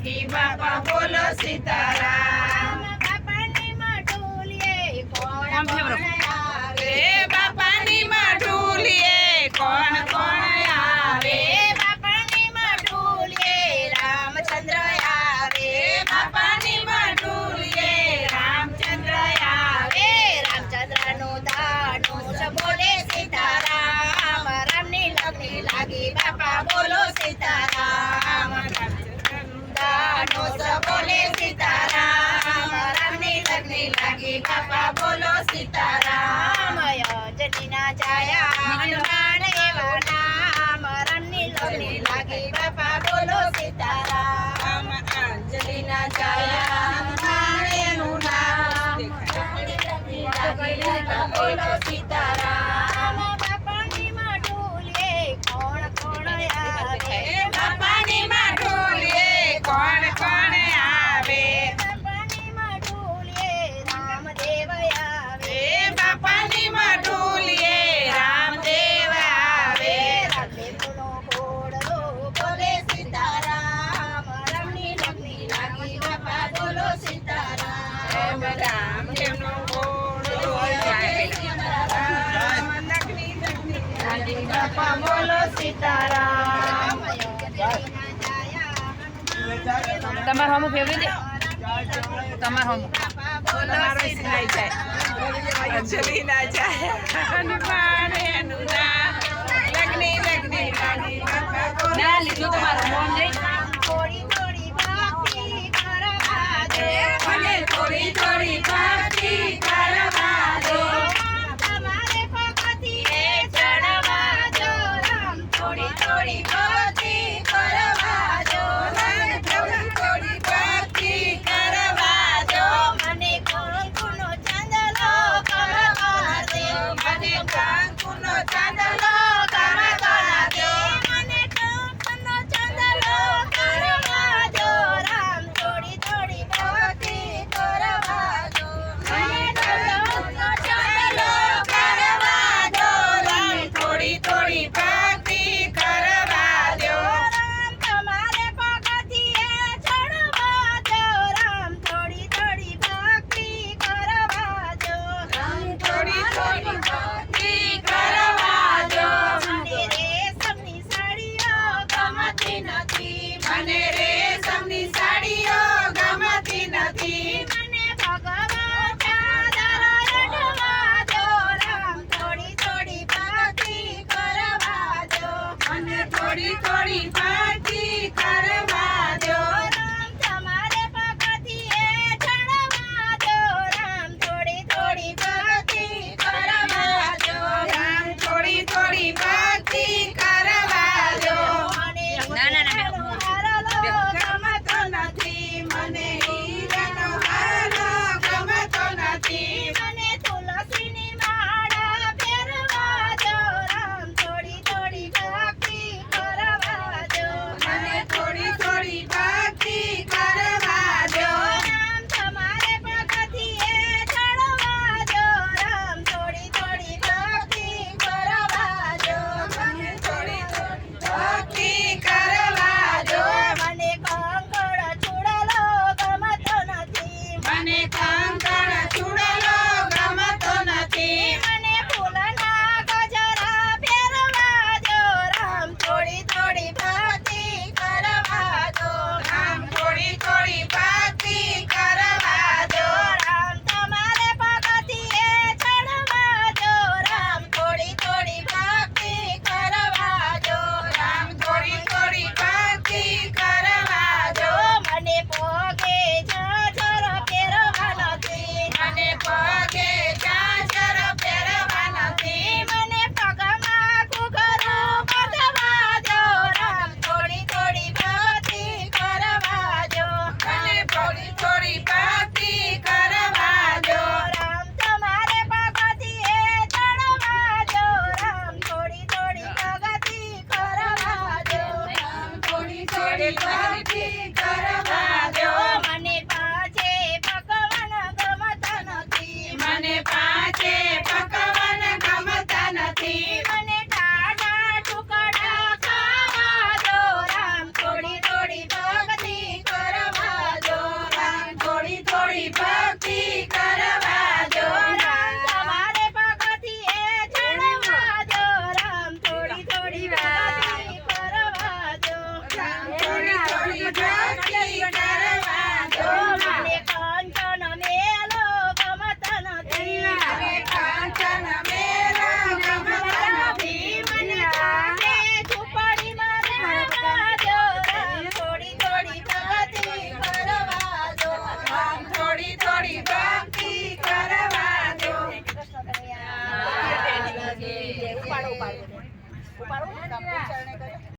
લાગી બાપા બોલો સીતારામ બાપાની મઢુલીએ કોણ આમ ફેવરો. આવે બાપાની મઢુલીએ કોણ કોણ આવે બાપાની મઢુલીએ રામચંદ્ર આવે બાપાની મઢુલીએ રામચંદ્ર આવે રામચંદ્રનું દાનું બોલે સીતારામ રામની લગની લાગી બાપા બોલો સીતારામ દાનું બોલે સીતારામ રામની લગની લાગી બાપા બોલો સીતારામ અંજલિના જાયા હનુમાન એવા નામ રામની લગની લાગી બાપા બોલો સીતારામ અંજલિના જાયા હનુમાન એનું નામ બોલો સીતારામ બાપાની મઢુલીએ કોણ કોણ આવે બાપાની મઢુલીએ કોણ કોણ આવે બાપાની મઢુલીએ રામદેવ આવે બાપાની મઢુલીએ રામદેવ આવે રામદેવનો ઘોડો બોલે સીતારામ રામની લગની લાગી બાપા બોલો સીતારામ રામદેવનો ઘોડો બાપા બોલો સીતારામ તમાર હમ ફેવરી દે તમાર હમ તમારો સિનાઈ જાય અંજલિ ના જાય હનુમાન એનું નામ લગ્ની લગ્ની લાગી ના લીધું તમારો મોન જઈ થોડી થોડી ભક્તિ કરવા દે મને થોડી થોડી ભક્તિ કરવા દો તમારે ભક્તિએ ચડવા દો રામ થોડી થોડી ભક્તિ કરવા દો થોડી થોડી ભક્તિ કરવા દો મને કંકુનો ચાંદલો કરવા દે મને કંકુનો ચાંદલો કરવા દો મને કંકુનો ચાંદલો કરવા દો રામ થોડી થોડી ભક્તિ કરવા દો મને કંકુનો ચાંદલો કરવા દો થોડી થોડી ભક્તિ કરવા દો રામ તમારે પગથિયે ચડવા દો રામ થોડી થોડી ભક્તિ કરવા દો થોડી થોડી ભક્તિ કરવા દો મને રેશમની સાડીઓ ગમતી નથી મને રેશમની સાડીઓ ગમતી નથી મને ભગવા ચાદર અડવા દો રામ થોડી થોડી ભક્તિ કરવા દો મને થોડી થોડી ભક્તિ કરવા દો રામ તમારે પગથિયે ચડવા દો રામ થોડી થોડી ભક્તિ કરવા દો રામ થોડી થોડી ભક્તિ કરવા દો મને ગમતો નથી મને હીરાનો હારો ગમતો નથી મને તુલસીની માળા પહેરવા દો રામ થોડી થોડી ભક્તિ કરવા દો મને થોડી થોડી ભક્તિ કરવા દો રામ તમારે પગથિયે ચડવા દો રામ થોડી થોડી ભક્તિ કરવા દો મને થોડી થોડી ભક્તિ કરવા દો મને કંકણ ચૂડલો ગમતો નથી મને કંકણ ચૂડલો ગમતો નથી મને ફૂલના ગજરા પહેરવા દો રામ થોડી થોડી ભક્તિ કરવા દો રામ થોડી થોડી ભક્તિ કરવા દો રામ તમારે પગથિયે ચડવા દો રામ થોડી થોડી ભક્તિ કરવા દો રામ થોડી થોડી ભક્તિ કરવા દો મને પગે ઝાઝર પહેરવા નથી મને પગે ચાદર પહેરવા નથી મને પગમાં ઘૂઘરો બાંધવા દો રામ થોડી થોડી ભક્તિ કરવા દો મને થોડી થોડી ભક્તિ કરવા દો રામ તમારે પગથિયે ચડવા દો રામ થોડી થોડી ભક્તિ કરવા દો રામ થોડી થોડી ભક્તિ કરવા દો મને પાછે પકવાન ગમતા નથી મને પાંચે પકવાન ગમતા નથી મને ટાઢા ટુકડા ખાવા દો રામ થોડી થોડી ભક્તિ કરવા થોડી થોડી ભક્તિ